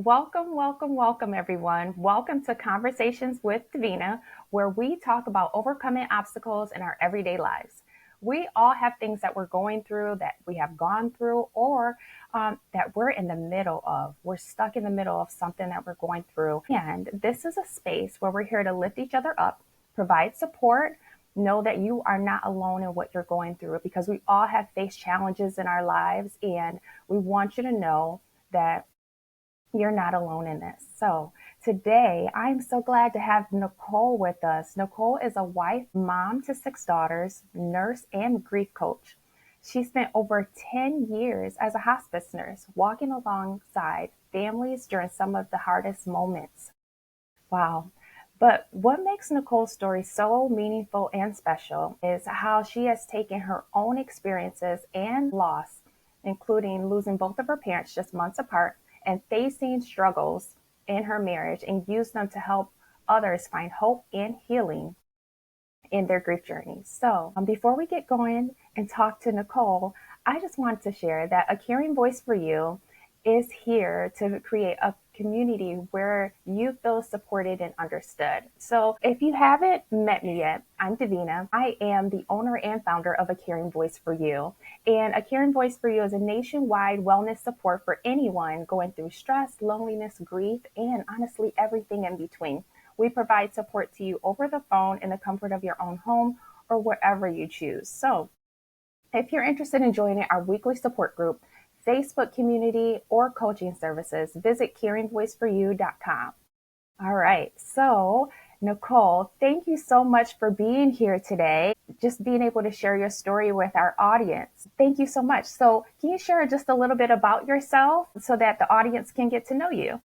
Welcome, welcome, welcome, everyone. Welcome to Conversations with Davina, where we talk about overcoming obstacles in our everyday lives. We all have things that we're going through, that we have gone through, or that we're in the middle of. We're stuck in the middle of something that we're going through. And this is a space where we're here to lift each other up, provide support, know that you are not alone in what you're going through because we all have faced challenges in our lives. And we want you to know that you're not alone in this. So today, I'm so glad to have Nichole with us. Nichole is a wife, mom to six daughters, nurse, and grief coach. She spent over 10 years as a hospice nurse, walking alongside families during some of the hardest moments. Wow. But what makes Nichole's story so meaningful and special is how she has taken her own experiences and loss, including losing both of her parents just months apart and facing struggles in her marriage, and used them to help others find hope and healing in their grief journeys. So, before we get going and talk to Nichole, I just want to share that A Caring Voice for You is here to create a community where you feel supported and understood. So, if you haven't met me yet, I'm Davina. I am the owner and founder of A Caring Voice for You. And A Caring Voice for You is a nationwide wellness support for anyone going through stress, loneliness, grief, and honestly, everything in between. We provide support to you over the phone in the comfort of your own home or wherever you choose. So, if you're interested in joining our weekly support group, Facebook community, or coaching services, visit caringvoiceforyou.com. All right. So, Nichole, thank you so much for being here today, just being able to share your story with our audience. Thank you so much. So, can you share just a little bit about yourself so that the audience can get to know you?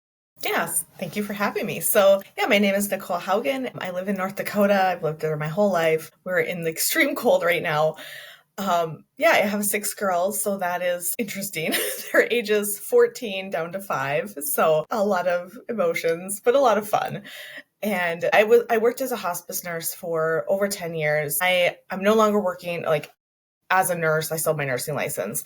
Yes, thank you for having me. So, my name is Nichole Haugen. I live in North Dakota. I've lived there my whole life. We're in the extreme cold right now. I have six girls, so that is interesting. Their ages 14 down to 5, so a lot of emotions, but a lot of fun. And I worked as a hospice nurse for over 10 years. I'm no longer working like as a nurse. I still have my nursing license.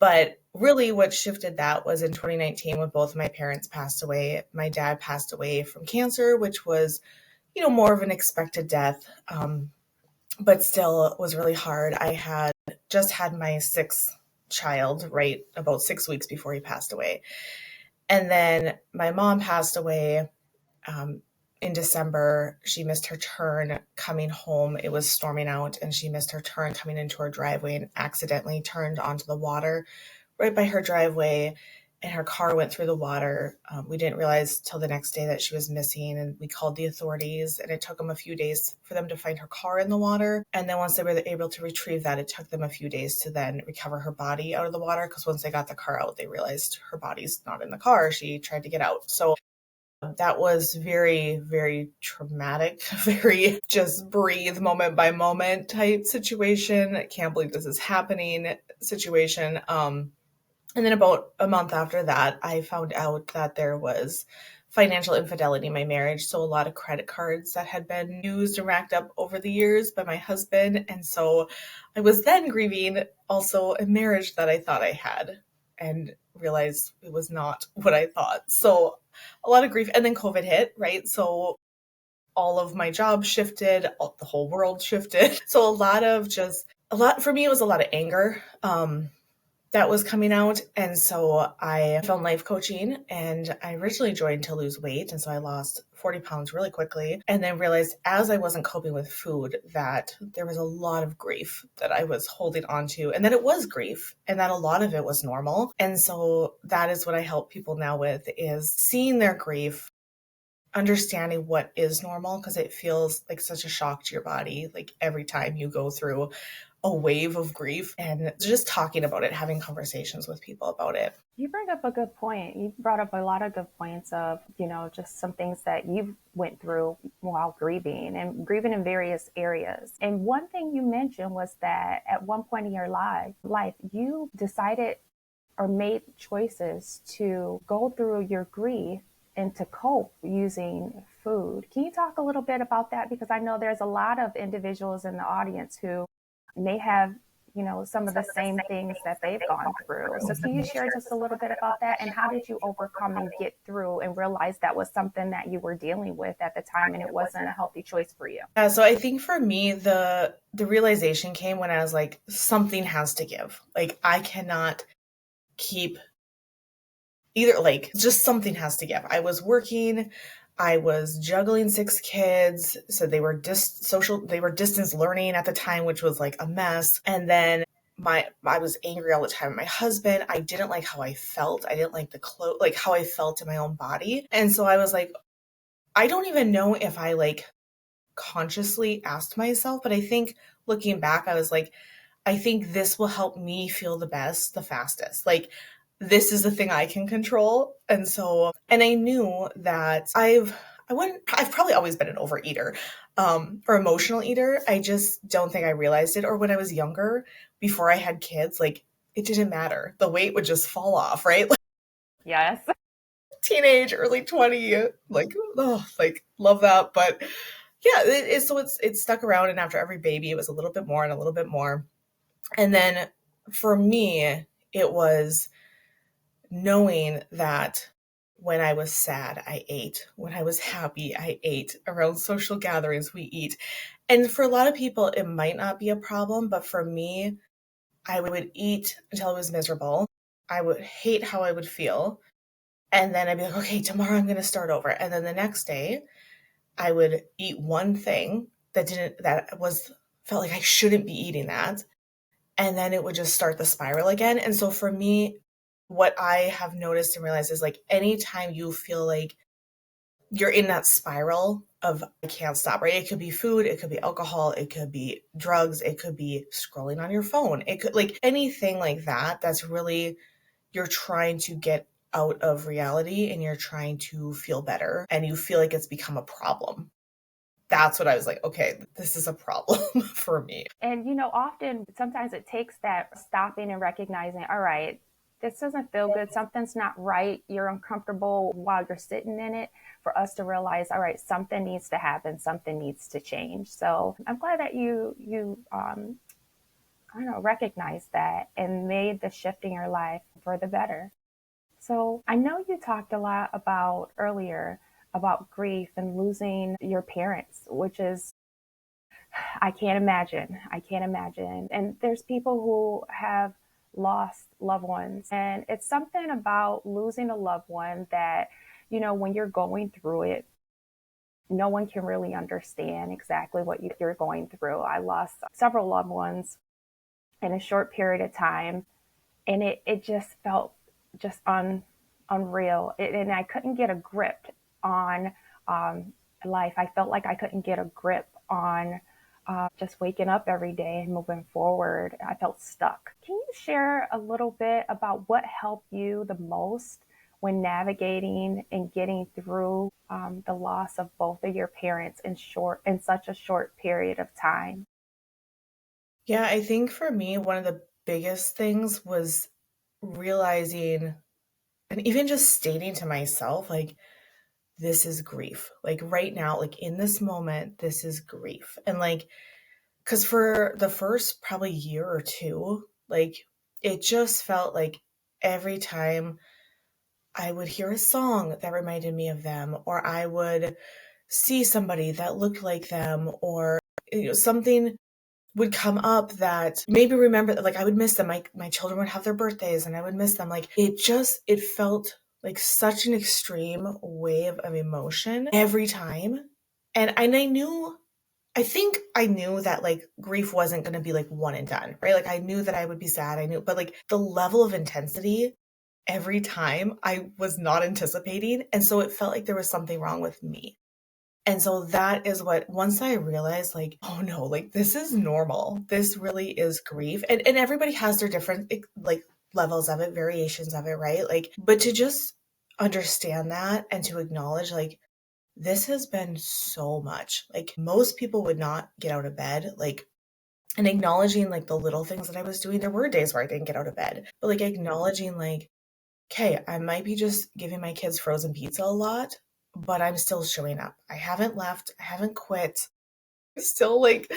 But really, what shifted that was in 2019 when both of my parents passed away. My dad passed away from cancer, which was, more of an expected death, but still was really hard. I had just had my sixth child, right, about 6 weeks before he passed away. And then my mom passed away um, in December. She missed her turn coming home. It was storming out, and she missed her turn coming into her driveway and accidentally turned onto the water right by her driveway, and her car went through the water. We didn't realize till the next day that she was missing, and we called the authorities, and it took them a few days for them to find her car in the water. And then once they were able to retrieve that, it took them a few days to then recover her body out of the water, because once they got the car out, they realized her body's not in the car. She tried to get out. So that was very, very traumatic, very just breathe moment by moment type situation. I can't believe this is happening situation. And then about a month after that, I found out that there was financial infidelity in my marriage. So a lot of credit cards that had been used and racked up over the years by my husband. And so I was then grieving also a marriage that I thought I had and realized it was not what I thought. So a lot of grief. And then COVID hit, right? So all of my jobs shifted, the whole world shifted. So a lot for me, it was a lot of anger. That was coming out. And so I found life coaching, and I originally joined to lose weight. And so I lost 40 pounds really quickly, and then realized as I wasn't coping with food that there was a lot of grief that I was holding on to, and that it was grief and that a lot of it was normal. And so that is what I help people now with, is seeing their grief, understanding what is normal, because it feels like such a shock to your body, like every time you go through a wave of grief, and just talking about it, having conversations with people about it. You bring up a good point. You brought up a lot of good points of, just some things that you went through while grieving and grieving in various areas. And one thing you mentioned was that at one point in your life, you decided or made choices to go through your grief and to cope using food. Can you talk a little bit about that? Because I know there's a lot of individuals in the audience who may have, some of the same things that they've gone through. So can you share just a little bit about that? And how did you overcome and get through and realize that was something that you were dealing with at the time and it wasn't a healthy choice for you? Yeah, so I think for me the realization came when I was like, something has to give. Like I cannot keep either, like just something has to give. I was working, I was juggling six kids, so they were distance learning at the time, which was like a mess. And then I was angry all the time at my husband. I didn't like how I felt. I didn't like the clothes, like how I felt in my own body. And so I was like, I don't even know if I like consciously asked myself, but I think looking back, I was like, I think this will help me feel the best, the fastest. Like, this is the thing I can control. And so, and I knew that I've probably always been an overeater, or emotional eater. I just don't think I realized it. Or when I was younger, before I had kids, like, it didn't matter. The weight would just fall off, right? Like, Yes. teenage, early 20, like, oh, like, love that. But yeah, so it stuck around, and after every baby, it was a little bit more and a little bit more. And then for me, it was knowing that when I was sad, I ate. When I was happy, I ate. Around social gatherings, we eat. And for a lot of people, it might not be a problem, but for me, I would eat until I was miserable. I would hate how I would feel. And then I'd be like, okay, tomorrow I'm going to start over. And then the next day, I would eat one thing felt like I shouldn't be eating that. And then it would just start the spiral again. And so for me, what I have noticed and realized is like anytime you feel like you're in that spiral of I can't stop, right? It could be food, it could be alcohol, it could be drugs, it could be scrolling on your phone. It could like anything like that that's really you're trying to get out of reality and you're trying to feel better and you feel like it's become a problem. That's what I was like, okay, this is a problem for me. And often sometimes it takes that stopping and recognizing, all right, this doesn't feel good. Something's not right. You're uncomfortable while you're sitting in it for us to realize, all right, something needs to happen. Something needs to change. So I'm glad that you I don't know, recognized that and made the shift in your life for the better. So I know you talked a lot about earlier about grief and losing your parents, which is I can't imagine. I can't imagine. And there's people who have lost loved ones. And it's something about losing a loved one that, when you're going through it, no one can really understand exactly what you're going through. I lost several loved ones in a short period of time, and it just felt just unreal. And I couldn't get a grip on life. I felt like I couldn't get a grip on just waking up every day and moving forward. I felt stuck. Can you share a little bit about what helped you the most when navigating and getting through the loss of both of your parents in such a short period of time? Yeah, I think for me, one of the biggest things was realizing and even just stating to myself, like, this is grief. Like, right now, like, in this moment, this is grief. And, like, because for the first probably year or two, like, it just felt like every time I would hear a song that reminded me of them, or I would see somebody that looked like them, or something would come up that maybe remember like I would miss them. My children would have their birthdays and I would miss them. Like it felt like such an extreme wave of emotion every time. And I think I knew that like grief wasn't gonna be like one and done, right? Like I knew that I would be sad. I knew, but like the level of intensity every time I was not anticipating. And so it felt like there was something wrong with me. And so that is what once I realized like, oh no, like this is normal. This really is grief. And everybody has their different like levels of it, variations of it, right? Like but to just understand that and to acknowledge like this has been so much. Like most people would not get out of bed, like and acknowledging like the little things that I was doing. There were days where I didn't get out of bed, but like acknowledging like okay, I might be just giving my kids frozen pizza a lot, but I'm still showing up. I haven't left. I haven't quit. Still like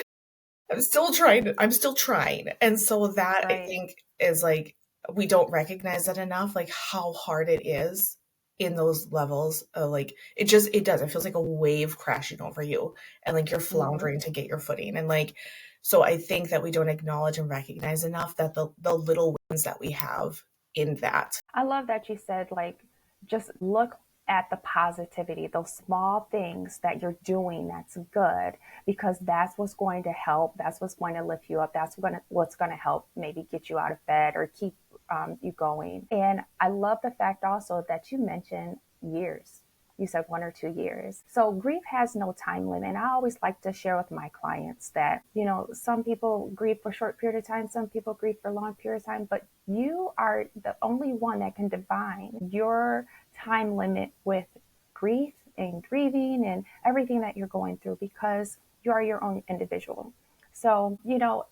I'm still trying. And so that I Right. think is like, we don't recognize that enough, like how hard it is in those levels of like, it does. It feels like a wave crashing over you and like you're Hmm. floundering to get your footing. And like, so I think that we don't acknowledge and recognize enough that the little wins that we have in that. I love that you said, like, just look at the positivity, those small things that you're doing that's good, because that's what's going to help. That's what's going to lift you up. What's going to help maybe get you out of bed or keep you going. And I love the fact also that you mentioned years. You said 1 or 2 years. So grief has no time limit. And I always like to share with my clients that, some people grieve for a short period of time, some people grieve for a long period of time, but you are the only one that can define your time limit with grief and grieving and everything that you're going through, because you are your own individual. So,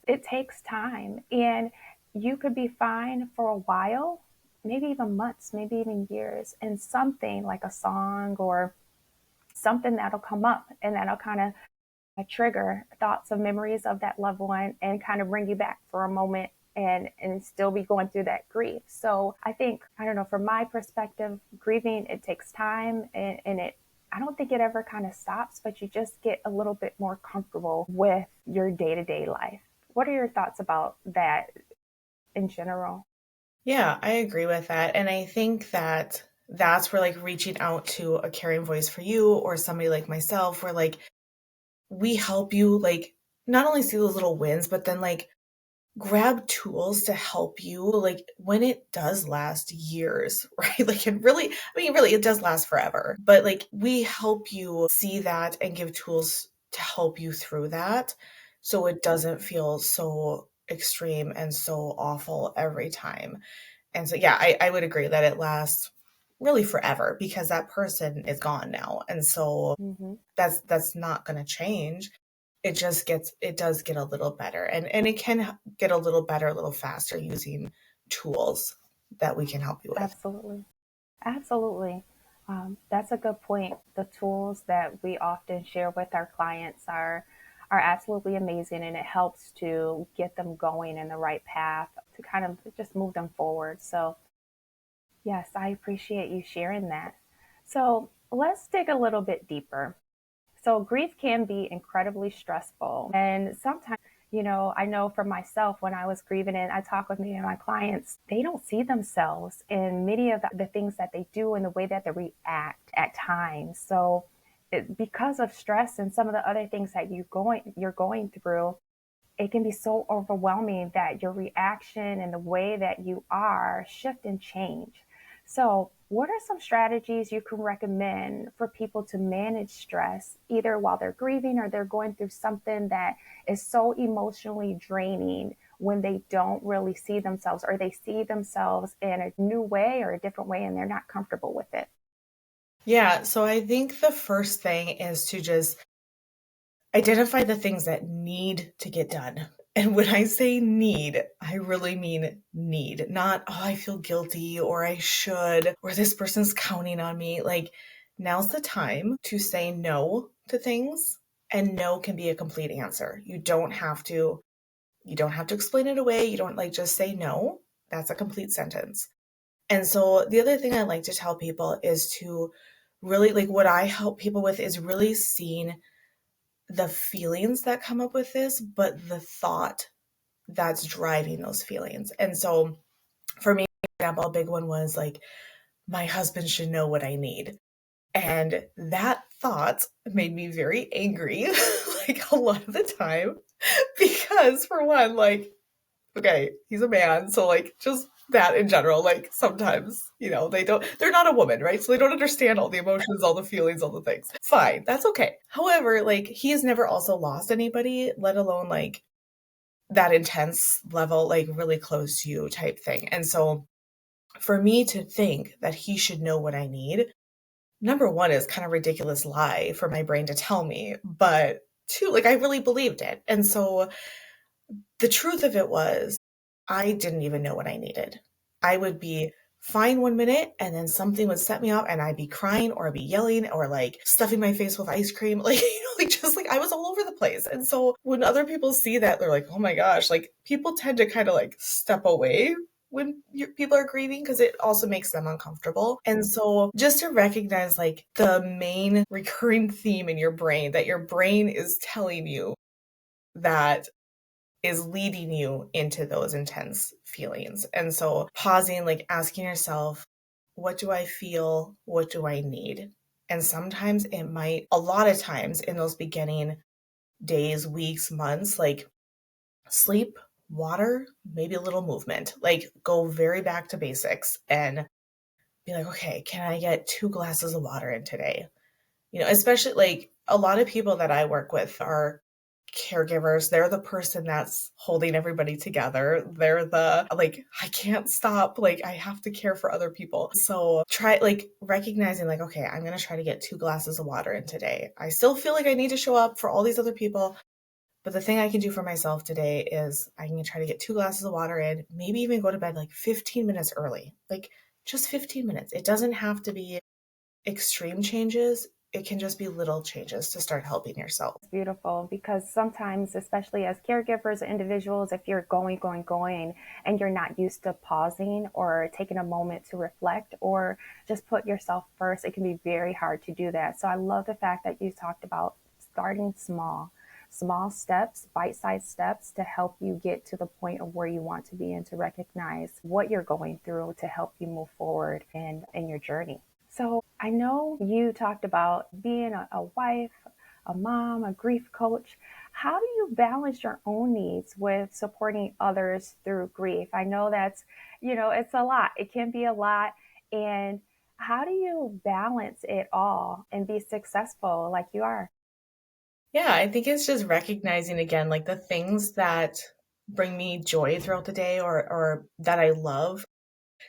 it takes time, and you could be fine for a while, maybe even months, maybe even years, and something like a song or something that'll come up and that'll kind of trigger thoughts of memories of that loved one and kind of bring you back for a moment and still be going through that grief. So I think, I don't know, from my perspective, grieving, it takes time, and it, I don't think it ever kind of stops, but you just get a little bit more comfortable with your day-to-day life. What are your thoughts about that in general? Yeah, I agree with that. And I think that that's where like reaching out to a caring voice for you or somebody like myself, where like we help you like not only see those little wins, but then like grab tools to help you like when it does last years, right? Like it really, I mean, really, it does last forever, but like we help you see that and give tools to help you through that so it doesn't feel so extreme and so awful every time. And so, yeah, I would agree that it lasts really forever because that person is gone now. And so Mm-hmm. that's not going to change. It does get a little better, and it can get a little better a little faster using tools that we can help you with. Absolutely. Absolutely. That's a good point. The tools that we often share with our clients are absolutely amazing, and it helps to get them going in the right path to kind of just move them forward. So, yes, I appreciate you sharing that. So, let's dig a little bit deeper. So grief can be incredibly stressful. And sometimes, I know for myself when I was grieving and I talk with many of my clients, they don't see themselves in many of the things that they do and the way that they react at times. So because of stress and some of the other things that you're going through, it can be so overwhelming that your reaction and the way that you are shift and change. So, what are some strategies you can recommend for people to manage stress, either while they're grieving or they're going through something that is so emotionally draining, when they don't really see themselves, or they see themselves in a new way or a different way and they're not comfortable with it? Yeah, so I think the first thing is to just identify the things that need to get done. And when I say need, I really mean need, not, oh, I feel guilty or I should, or this person's counting on me. Like, now's the time to say no to things, and no can be a complete answer. You don't have to explain it away. You don't like just say no. That's a complete sentence. And so the other thing I like to tell people is to really like what I help people with is really seeing the feelings that come up with this, but the thought that's driving those feelings. And so for me, for example, a big one was like, my husband should know what I need. And that thought made me very angry, like a lot of the time, because for one, like, okay, he's a man, so like just that in general, like sometimes, they're not a woman, right? So they don't understand all the emotions, all the feelings, all the things. Fine, that's okay. However, like he has never also lost anybody, let alone like that intense level, like really close to you type thing. And so for me to think that he should know what I need, number one is kind of ridiculous lie for my brain to tell me, but two, like I really believed it. And so the truth of it was, I didn't even know what I needed. I would be fine 1 minute, and then something would set me off and I'd be crying or I'd be yelling or like stuffing my face with ice cream. Like, like just like I was all over the place. And so when other people see that, they're like, oh my gosh, like people tend to kind of like step away when people are grieving because it also makes them uncomfortable. And so just to recognize like the main recurring theme in your brain that your brain is telling you that is leading you into those intense feelings. And so pausing, like asking yourself, what do I feel? What do I need? And sometimes it might, a lot of times in those beginning days, weeks, months, like sleep, water, maybe a little movement, like go very back to basics and be like, okay, can I get 2 glasses of water in today? Especially like a lot of people that I work with are caregivers. They're the person that's holding everybody together. They're the like, I can't stop. Like, I have to care for other people. So try like recognizing, like, okay, I'm going to try to get 2 glasses of water in today. I still feel like I need to show up for all these other people. But the thing I can do for myself today is I can try to get 2 glasses of water in, maybe even go to bed like 15 minutes early, like just 15 minutes. It doesn't have to be extreme changes. It can just be little changes to start helping yourself. It's beautiful because sometimes, especially as caregivers or individuals, if you're going, and you're not used to pausing or taking a moment to reflect or just put yourself first, it can be very hard to do that. So I love the fact that you talked about starting small, small steps, bite-sized steps to help you get to the point of where you want to be and to recognize what you're going through to help you move forward in your journey. So I know you talked about being a wife, a mom, a grief coach. How do you balance your own needs with supporting others through grief? I know that's, it's a lot. It can be a lot. And how do you balance it all and be successful like you are? Yeah, I think it's just recognizing again, like the things that bring me joy throughout the day or that I love.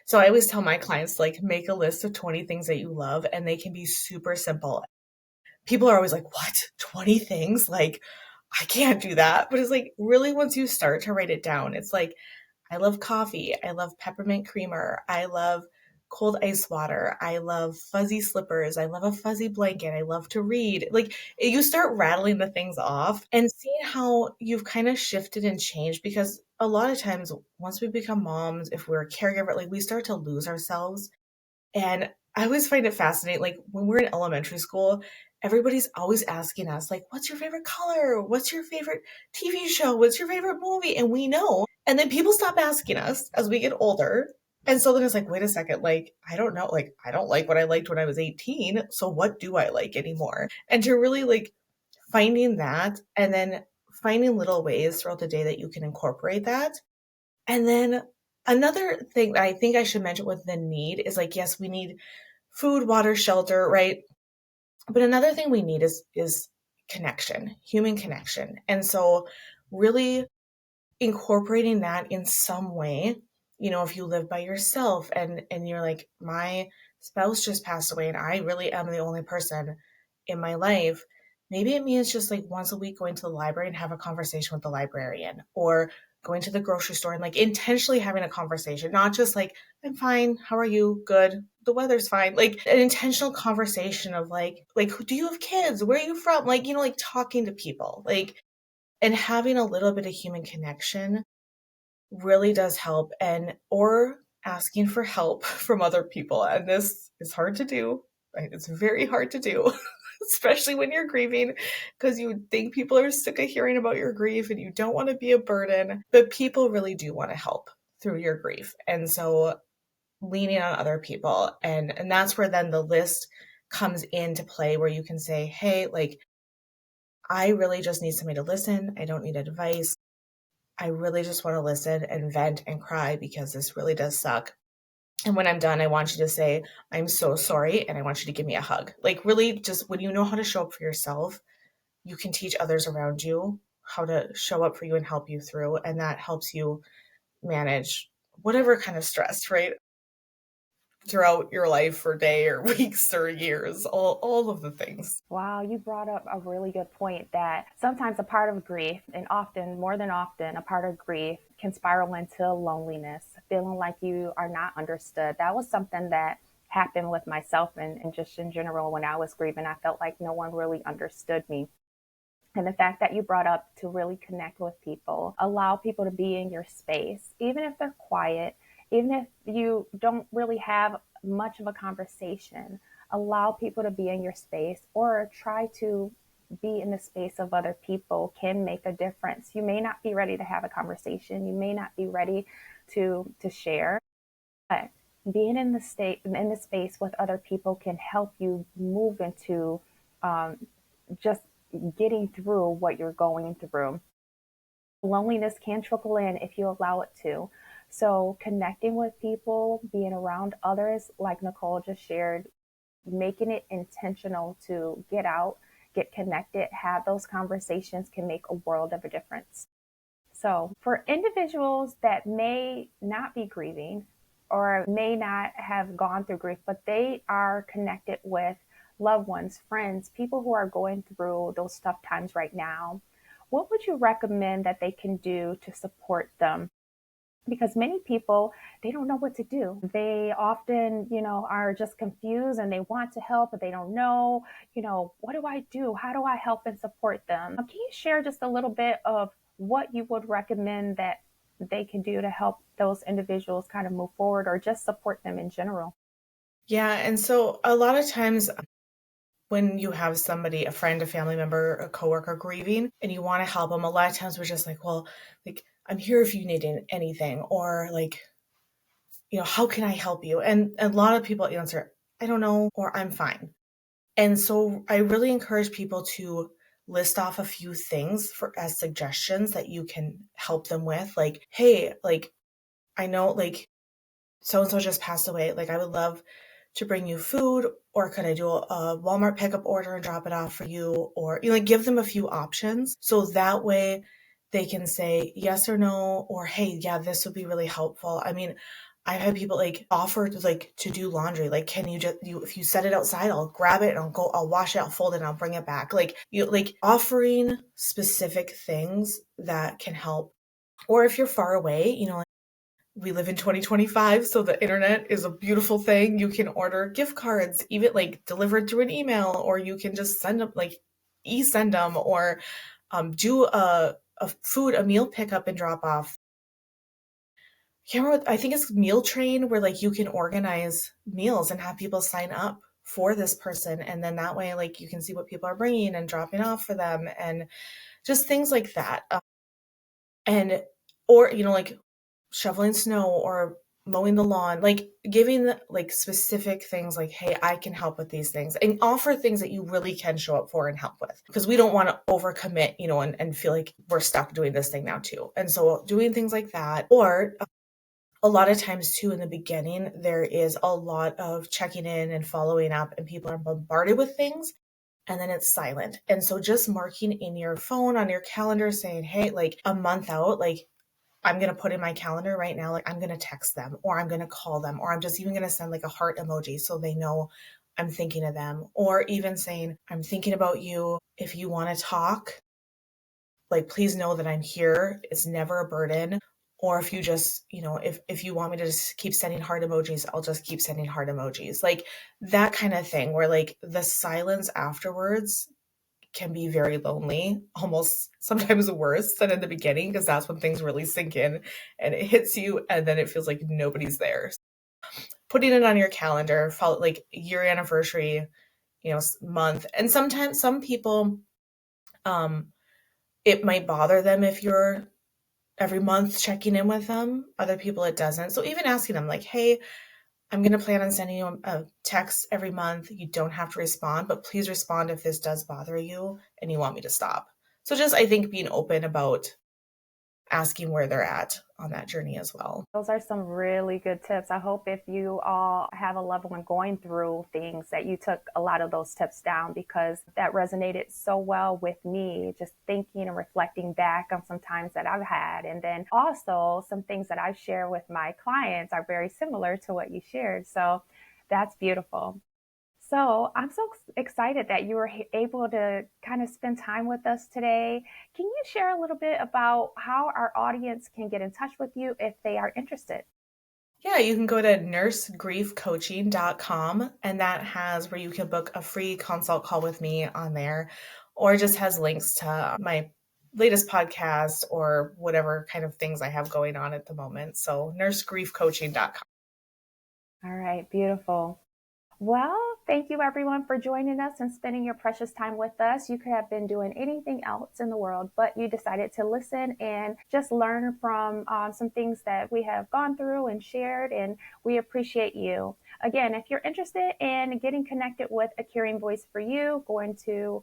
So I always tell my clients, like, make a list of 20 things that you love, and they can be super simple. People are always like, what? 20 things? Like, I can't do that. But it's like, really, once you start to write it down, it's like, I love coffee. I love peppermint creamer. I love cold ice water. I love fuzzy slippers. I love a fuzzy blanket. I love to read. Like you start rattling the things off and seeing how you've kind of shifted and changed because a lot of times once we become moms, if we're a caregiver, like we start to lose ourselves and I always find it fascinating. Like when we're in elementary school, everybody's always asking us, like, what's your favorite color? What's your favorite TV show? What's your favorite movie? And we know. And then people stop asking us as we get older. And so then it's like, wait a second, like, I don't know. Like, I don't like what I liked when I was 18. So what do I like anymore? And to really like finding that and then finding little ways throughout the day that you can incorporate that and then another thing that I think I should mention with the need is like, yes, we need food, water, shelter, right? But another thing we need is connection, human connection. And so really incorporating that in some way, if you live by yourself and you're like, my spouse just passed away and I really am the only person in my life, maybe it means just like once a week going to the library and have a conversation with the librarian or going to the grocery store and like intentionally having a conversation, not just like, I'm fine, how are you? Good. The weather's fine. Like an intentional conversation of like, do you have kids? Where are you from? Like, like talking to people, like, and having a little bit of human connection really does help and or asking for help from other people. And this is hard to do, right? It's very hard to do, especially when you're grieving because you think people are sick of hearing about your grief and you don't want to be a burden, but people really do want to help through your grief. And so leaning on other people and that's where then the list comes into play where you can say, hey, like I really just need somebody to listen. I don't need advice. I really just want to listen and vent and cry because this really does suck. And when I'm done, I want you to say, I'm so sorry. And I want you to give me a hug. Like, really, just when you know how to show up for yourself, you can teach others around you how to show up for you and help you through. And that helps you manage whatever kind of stress, right? throughout your life or day or weeks or years, all of the things. Wow, you brought up a really good point that sometimes a part of grief, and often, more than often, a part of grief can spiral into loneliness, feeling like you are not understood. That was something that happened with myself and just in general when I was grieving. I felt like no one really understood me. And the fact that you brought up to really connect with people, allow people to be in your space, even if they're quiet, even if you don't really have much of a conversation, allow people to be in your space or try to be in the space of other people can make a difference. You may not be ready to have a conversation, you may not be ready to share, but being in the space with other people can help you move into um, just getting through what you're going through. Loneliness can trickle in if you allow it to. So, connecting with people, being around others, like Nichole just shared, making it intentional to get out, get connected, have those conversations can make a world of a difference. So, for individuals that may not be grieving or may not have gone through grief, but they are connected with loved ones, friends, people who are going through those tough times right now, what would you recommend that they can do to support them? Because many people, they don't know what to do. They often, are just confused and they want to help, but they don't know, what do I do? How do I help and support them? Can you share just a little bit of what you would recommend that they can do to help those individuals kind of move forward or just support them in general? Yeah, and so a lot of times when you have somebody, a friend, a family member, a coworker grieving, and you want to help them, a lot of times we're just like, well, like, I'm here if you need anything, or like, how can I help you? And a lot of people answer, I don't know, or I'm fine. And so I really encourage people to list off a few things for as suggestions that you can help them with. Like, hey, like, I know, like, so and so just passed away. Like, I would love to bring you food, or could I do a Walmart pickup order and drop it off for you? Or, like, give them a few options. So that way they can say yes or no, or hey, yeah, this would be really helpful. I mean, I've had people like offer to like to do laundry. Like, can you just if you set it outside, I'll grab it and I'll wash it, I'll fold it, and I'll bring it back. Like, like offering specific things that can help. Or if you're far away, we live in 2025, so the internet is a beautiful thing. You can order gift cards, even like delivered through an email, or you can just send them, like send them, or do a meal pickup and drop off. Can't remember, I think it's Meal Train, where like you can organize meals and have people sign up for this person, and then that way like you can see what people are bringing and dropping off for them, and just things like that. And or like shoveling snow or mowing the lawn, like giving like specific things like, hey, I can help with these things, and offer things that you really can show up for and help with, because we don't want to overcommit, and feel like we're stuck doing this thing now too. And so doing things like that, or a lot of times too, in the beginning, there is a lot of checking in and following up, and people are bombarded with things, and then it's silent. And so just marking in your phone, on your calendar, saying, hey, like a month out, like I'm going to put in my calendar right now, like I'm going to text them, or I'm going to call them, or I'm just even going to send like a heart emoji so they know I'm thinking of them, or even saying, I'm thinking about you. If you want to talk, like, please know that I'm here. It's never a burden. Or if you just, if you want me to just keep sending heart emojis, I'll just keep sending heart emojis. Like that kind of thing, where like the silence afterwards can be very lonely, almost sometimes worse than in the beginning, because that's when things really sink in and it hits you, and then it feels like nobody's there. Putting it on your calendar, follow like year anniversary, month. And sometimes some people, um, it might bother them if you're every month checking in with them. Other people it doesn't. So even asking them like, hey, I'm going to plan on sending you a text every month. You don't have to respond, but please respond if this does bother you and you want me to stop. So just, I think, being open about asking where they're at. on that journey as well. Those are some really good tips. I hope if you all have a loved one going through things that you took a lot of those tips down, because that resonated so well with me, just thinking and reflecting back on some times that I've had. And then also some things that I share with my clients are very similar to what you shared. So that's beautiful. So I'm so excited that you were able to kind of spend time with us today. Can you share a little bit about how our audience can get in touch with you if they are interested? Yeah, you can go to nursegriefcoaching.com, and that has where you can book a free consult call with me on there, or just has links to my latest podcast or whatever kind of things I have going on at the moment. So nursegriefcoaching.com. All right, beautiful. Well, thank you everyone for joining us and spending your precious time with us. You could have been doing anything else in the world, but you decided to listen and just learn from some things that we have gone through and shared, and we appreciate you. Again, if you're interested in getting connected with A Caring Voice for You, going to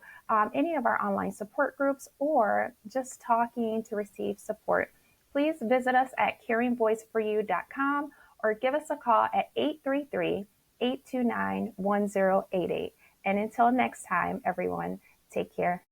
any of our online support groups, or just talking to receive support, please visit us at caringvoiceforyou.com or give us a call at 833-829-1088. And until next time, everyone, take care.